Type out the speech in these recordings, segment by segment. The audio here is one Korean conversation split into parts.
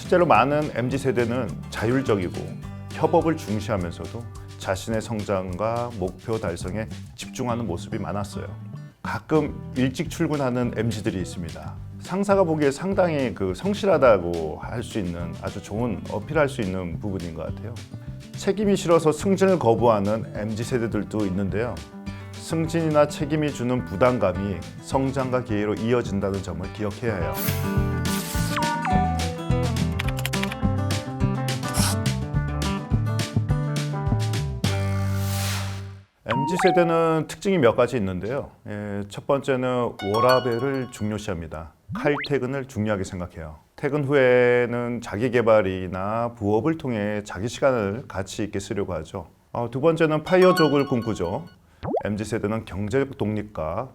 실제로 많은 MZ세대는 자율적이고 협업을 중시하면서도 자신의 성장과 목표 달성에 집중하는 모습이 많았어요. 가끔 일찍 출근하는 MZ들이 있습니다. 상사가 보기에 상당히 성실하다고 할 수 있는 아주 좋은 어필할 수 있는 부분인 것 같아요. 책임이 싫어서 승진을 거부하는 MZ세대들도 있는데요. 승진이나 책임이 주는 부담감이 성장과 기회로 이어진다는 점을 기억해야 해요. MZ세대는 특징이 몇 가지 있는데요. 첫 번째는 워라밸을 중요시합니다. 칼퇴근을 중요하게 생각해요. 퇴근 후에는 자기 개발이나 부업을 통해 자기 시간을 가치 있게 쓰려고 하죠. 두 번째는 파이어족을 꿈꾸죠. MZ세대는 경제적 독립과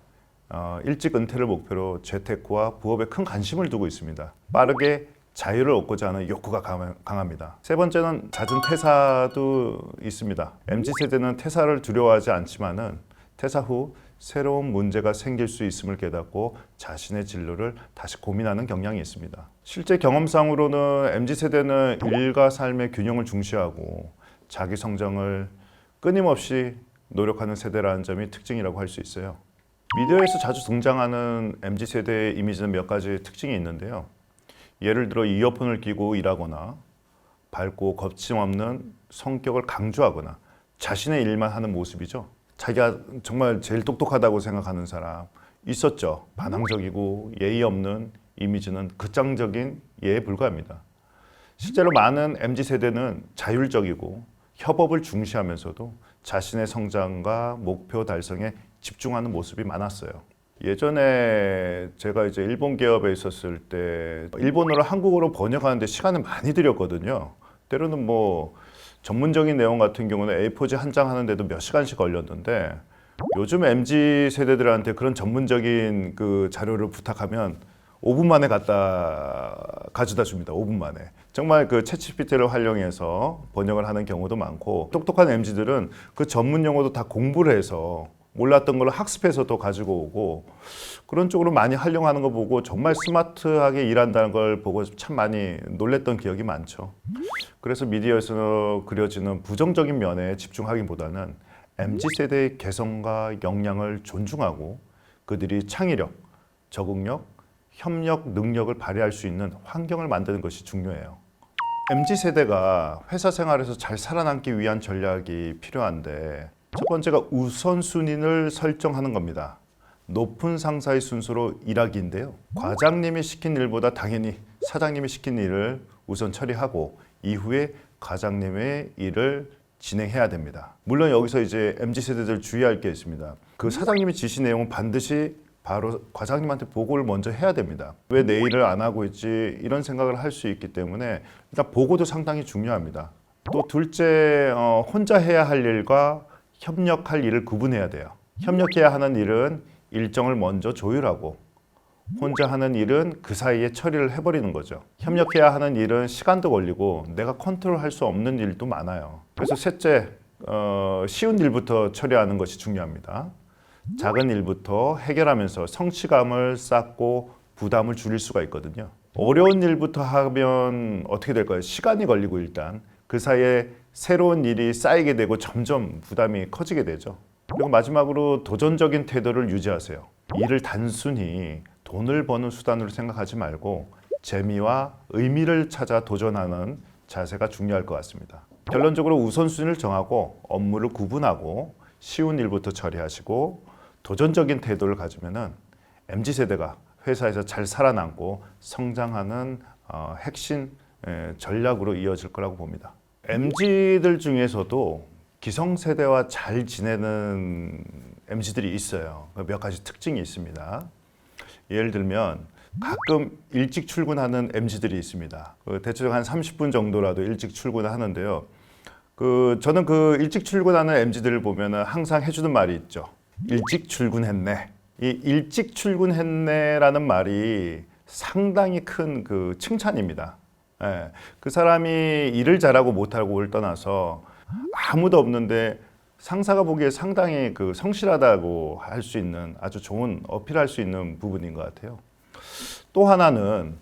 일찍 은퇴를 목표로 재테크와 부업에 큰 관심을 두고 있습니다. 빠르게 자유를 얻고자 하는 욕구가 강합니다. 세 번째는 잦은 퇴사도 있습니다. MZ세대는 퇴사를 두려워하지 않지만은 퇴사 후 새로운 문제가 생길 수 있음을 깨닫고 자신의 진로를 다시 고민하는 경향이 있습니다. 실제 경험상으로는 MZ세대는 일과 삶의 균형을 중시하고 자기 성장을 끊임없이 노력하는 세대라는 점이 특징이라고 할 수 있어요. 미디어에서 자주 등장하는 MZ세대의 이미지는 몇 가지 특징이 있는데요. 예를 들어 이어폰을 끼고 일하거나 밝고 거침없는 성격을 강조하거나 자신의 일만 하는 모습이죠. 자기가 정말 제일 똑똑하다고 생각하는 사람 있었죠. 반항적이고 예의 없는 이미지는 극장적인 예에 불과합니다. 실제로 많은 MZ세대는 자율적이고 협업을 중시하면서도 자신의 성장과 목표 달성에 집중하는 모습이 많았어요. 예전에 제가 이제 일본 기업에 있었을 때 일본어를 한국어로 번역하는데 시간을 많이 들였거든요. 때로는 전문적인 내용 같은 경우는 A4지 한 장 하는데도 몇 시간씩 걸렸는데 요즘 MZ 세대들한테 그런 전문적인 자료를 부탁하면 5분 만에 가져다 줍니다. 5분 만에. 정말 챗GPT를 활용해서 번역을 하는 경우도 많고 똑똑한 MZ들은 그 전문 용어도 다 공부를 해서 몰랐던 걸 학습해서 또 가지고 오고 그런 쪽으로 많이 활용하는 거 보고 정말 스마트하게 일한다는 걸 보고 참 많이 놀랬던 기억이 많죠. 그래서 미디어에서 그려지는 부정적인 면에 집중하기보다는 MZ세대의 개성과 역량을 존중하고 그들이 창의력, 적응력, 협력 능력을 발휘할 수 있는 환경을 만드는 것이 중요해요. MZ세대가 회사 생활에서 잘 살아남기 위한 전략이 필요한데 첫 번째가 우선순위를 설정하는 겁니다. 높은 상사의 순서로 일하기인데요. 과장님이 시킨 일보다 당연히 사장님이 시킨 일을 우선 처리하고 이후에 과장님의 일을 진행해야 됩니다. 물론 여기서 이제 MZ세대들 주의할 게 있습니다. 그 사장님이 지시 내용은 반드시 바로 과장님한테 보고를 먼저 해야 됩니다. 왜 내 일을 안 하고 있지? 이런 생각을 할 수 있기 때문에 일단 보고도 상당히 중요합니다. 또 둘째, 혼자 해야 할 일과 협력할 일을 구분해야 돼요. 협력해야 하는 일은 일정을 먼저 조율하고 혼자 하는 일은 그 사이에 처리를 해버리는 거죠. 협력해야 하는 일은 시간도 걸리고 내가 컨트롤할 수 없는 일도 많아요. 그래서 셋째, 쉬운 일부터 처리하는 것이 중요합니다. 작은 일부터 해결하면서 성취감을 쌓고 부담을 줄일 수가 있거든요. 어려운 일부터 하면 어떻게 될까요? 시간이 걸리고 일단 그 사이에 새로운 일이 쌓이게 되고 점점 부담이 커지게 되죠. 그리고 마지막으로 도전적인 태도를 유지하세요. 일을 단순히 돈을 버는 수단으로 생각하지 말고 재미와 의미를 찾아 도전하는 자세가 중요할 것 같습니다. 결론적으로 우선순위를 정하고 업무를 구분하고 쉬운 일부터 처리하시고 도전적인 태도를 가지면은 MZ세대가 회사에서 잘 살아남고 성장하는 핵심 전략으로 이어질 거라고 봅니다. MZ들 중에서도 기성세대와 잘 지내는 MZ들이 있어요. 몇 가지 특징이 있습니다. 예를 들면 가끔 일찍 출근하는 MZ들이 있습니다. 대충 한 30분 정도라도 일찍 출근을 하는데요. 저는 일찍 출근하는 MZ들을 보면 항상 해주는 말이 있죠. 일찍 출근했네. 이 일찍 출근했네라는 말이 상당히 큰 칭찬입니다. 예, 그 사람이 일을 잘하고 못하고를 떠나서 아무도 없는데 상사가 보기에 상당히 성실하다고 할 수 있는 아주 좋은 어필할 수 있는 부분인 것 같아요. 또 하나는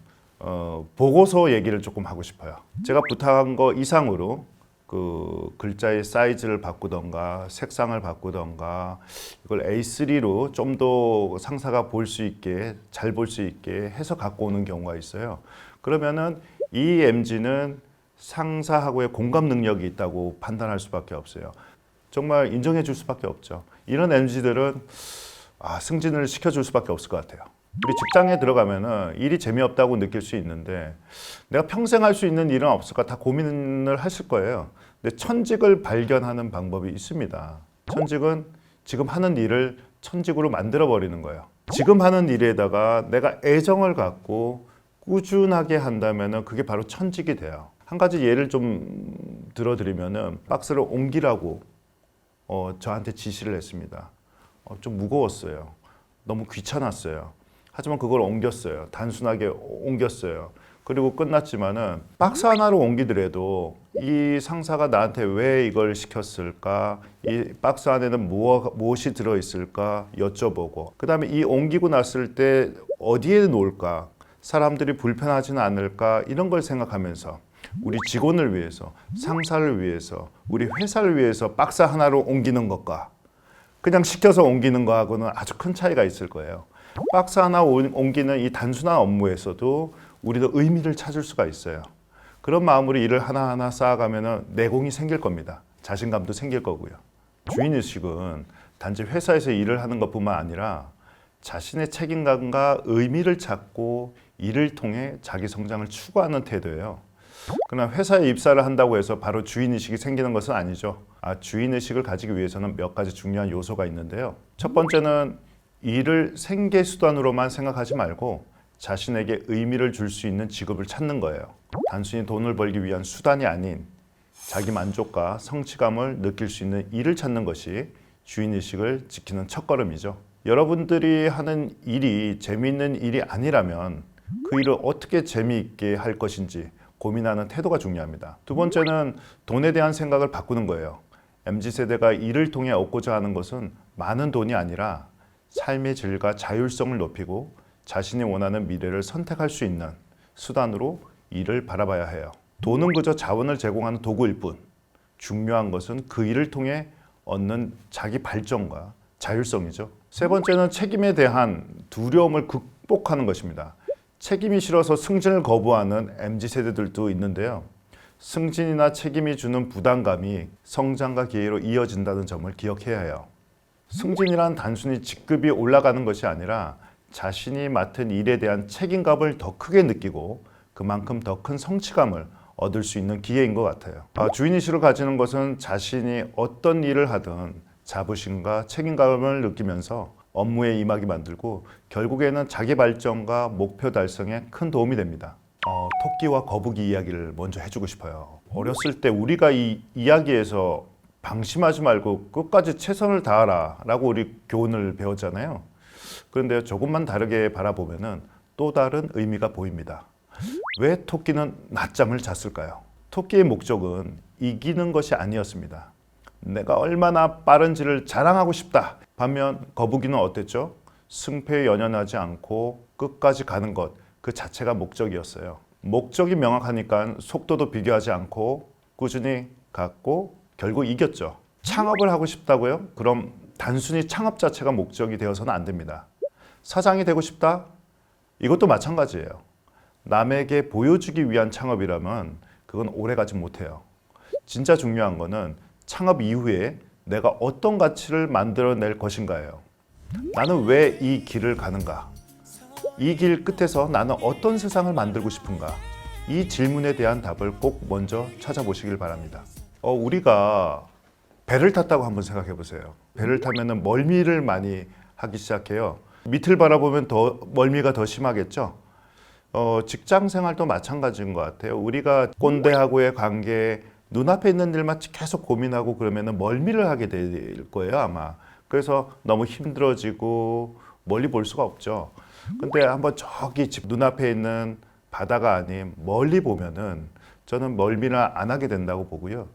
보고서 얘기를 조금 하고 싶어요. 제가 부탁한 거 이상으로 그 글자의 사이즈를 바꾸던가 색상을 바꾸던가 이걸 A3로 좀 더 상사가 볼 수 있게 잘 볼 수 있게 해서 갖고 오는 경우가 있어요. 그러면은 이 MG는 상사하고의 공감 능력이 있다고 판단할 수밖에 없어요. 정말 인정해 줄 수밖에 없죠. 이런 MG들은 승진을 시켜줄 수밖에 없을 것 같아요. 우리 직장에 들어가면은 일이 재미없다고 느낄 수 있는데 내가 평생 할 수 있는 일은 없을까 다 고민을 하실 거예요. 근데 천직을 발견하는 방법이 있습니다. 천직은 지금 하는 일을 천직으로 만들어 버리는 거예요. 지금 하는 일에다가 내가 애정을 갖고 꾸준하게 한다면은 그게 바로 천직이 돼요. 한 가지 예를 좀 들어드리면은 박스를 옮기라고 저한테 지시를 했습니다. 좀 무거웠어요. 너무 귀찮았어요. 하지만 그걸 옮겼어요. 단순하게 옮겼어요. 그리고 끝났지만은 박스 하나로 옮기더라도 이 상사가 나한테 왜 이걸 시켰을까? 이 박스 안에는 무엇이 들어있을까? 여쭤보고 그 다음에 이 옮기고 났을 때 어디에 놓을까? 사람들이 불편하지는 않을까? 이런 걸 생각하면서 우리 직원을 위해서, 상사를 위해서, 우리 회사를 위해서 박스 하나로 옮기는 것과 그냥 시켜서 옮기는 거하고는 아주 큰 차이가 있을 거예요. 박스 하나 옮기는 이 단순한 업무에서도 우리도 의미를 찾을 수가 있어요. 그런 마음으로 일을 하나하나 쌓아가면 내공이 생길 겁니다. 자신감도 생길 거고요. 주인의식은 단지 회사에서 일을 하는 것뿐만 아니라 자신의 책임감과 의미를 찾고 일을 통해 자기 성장을 추구하는 태도예요. 그러나 회사에 입사를 한다고 해서 바로 주인의식이 생기는 것은 아니죠. 주인의식을 가지기 위해서는 몇 가지 중요한 요소가 있는데요. 첫 번째는 일을 생계수단으로만 생각하지 말고 자신에게 의미를 줄 수 있는 직업을 찾는 거예요. 단순히 돈을 벌기 위한 수단이 아닌 자기 만족과 성취감을 느낄 수 있는 일을 찾는 것이 주인의식을 지키는 첫걸음이죠. 여러분들이 하는 일이 재미있는 일이 아니라면 그 일을 어떻게 재미있게 할 것인지 고민하는 태도가 중요합니다. 두 번째는 돈에 대한 생각을 바꾸는 거예요. MZ세대가 일을 통해 얻고자 하는 것은 많은 돈이 아니라 삶의 질과 자율성을 높이고 자신이 원하는 미래를 선택할 수 있는 수단으로 일을 바라봐야 해요. 돈은 그저 자원을 제공하는 도구일 뿐 중요한 것은 그 일을 통해 얻는 자기 발전과 자율성이죠. 세 번째는 책임에 대한 두려움을 극복하는 것입니다. 책임이 싫어서 승진을 거부하는 MZ세대들도 있는데요. 승진이나 책임이 주는 부담감이 성장과 기회로 이어진다는 점을 기억해야 해요. 승진이란 단순히 직급이 올라가는 것이 아니라 자신이 맡은 일에 대한 책임감을 더 크게 느끼고 그만큼 더 큰 성취감을 얻을 수 있는 기회인 것 같아요. 주인의식을 가지는 것은 자신이 어떤 일을 하든 자부심과 책임감을 느끼면서 업무에 임하게 만들고 결국에는 자기 발전과 목표 달성에 큰 도움이 됩니다. 토끼와 거북이 이야기를 먼저 해주고 싶어요. 어렸을 때 우리가 이 이야기에서 방심하지 말고 끝까지 최선을 다하라 라고 우리 교훈을 배웠잖아요. 그런데 조금만 다르게 바라보면 또 다른 의미가 보입니다. 왜 토끼는 낮잠을 잤을까요? 토끼의 목적은 이기는 것이 아니었습니다. 내가 얼마나 빠른지를 자랑하고 싶다. 반면 거북이는 어땠죠? 승패에 연연하지 않고 끝까지 가는 것, 그 자체가 목적이었어요. 목적이 명확하니까 속도도 비교하지 않고 꾸준히 갔고 결국 이겼죠. 창업을 하고 싶다고요? 그럼 단순히 창업 자체가 목적이 되어서는 안 됩니다. 사장이 되고 싶다? 이것도 마찬가지예요. 남에게 보여주기 위한 창업이라면 그건 오래가지 못해요. 진짜 중요한 거는 창업 이후에 내가 어떤 가치를 만들어낼 것인가예요. 나는 왜 이 길을 가는가? 이 길 끝에서 나는 어떤 세상을 만들고 싶은가? 이 질문에 대한 답을 꼭 먼저 찾아보시길 바랍니다. 우리가 배를 탔다고 한번 생각해 보세요. 배를 타면은 멀미를 많이 하기 시작해요. 밑을 바라보면 더 멀미가 더 심하겠죠. 직장 생활도 마찬가지인 것 같아요. 우리가 꼰대하고의 관계, 눈앞에 있는 일만 계속 고민하고 그러면 멀미를 하게 될 거예요, 아마. 그래서 너무 힘들어지고 멀리 볼 수가 없죠. 근데 한번 저기 집 눈앞에 있는 바다가 아닌 멀리 보면은 저는 멀미를 안 하게 된다고 보고요.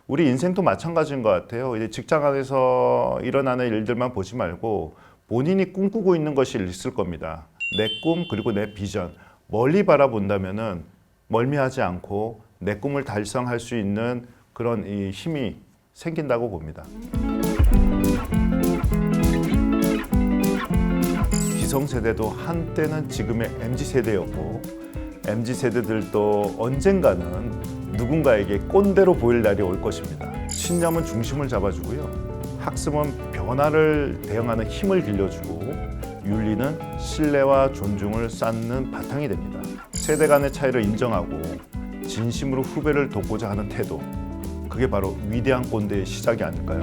우리 인생도 마찬가지인 것 같아요. 이제 직장 안에서 일어나는 일들만 보지 말고 본인이 꿈꾸고 있는 것이 있을 겁니다. 내 꿈 그리고 내 비전. 멀리 바라본다면은 멀미하지 않고 내 꿈을 달성할 수 있는 그런 이 힘이 생긴다고 봅니다. 기성세대도 한때는 지금의 MZ세대였고 MZ세대들도 언젠가는 누군가에게 꼰대로 보일 날이 올 것입니다. 신념은 중심을 잡아주고요. 학습은 변화를 대응하는 힘을 길러주고 윤리는 신뢰와 존중을 쌓는 바탕이 됩니다. 세대 간의 차이를 인정하고 진심으로 후배를 돕고자 하는 태도, 그게 바로 위대한 꼰대의 시작이 아닐까요?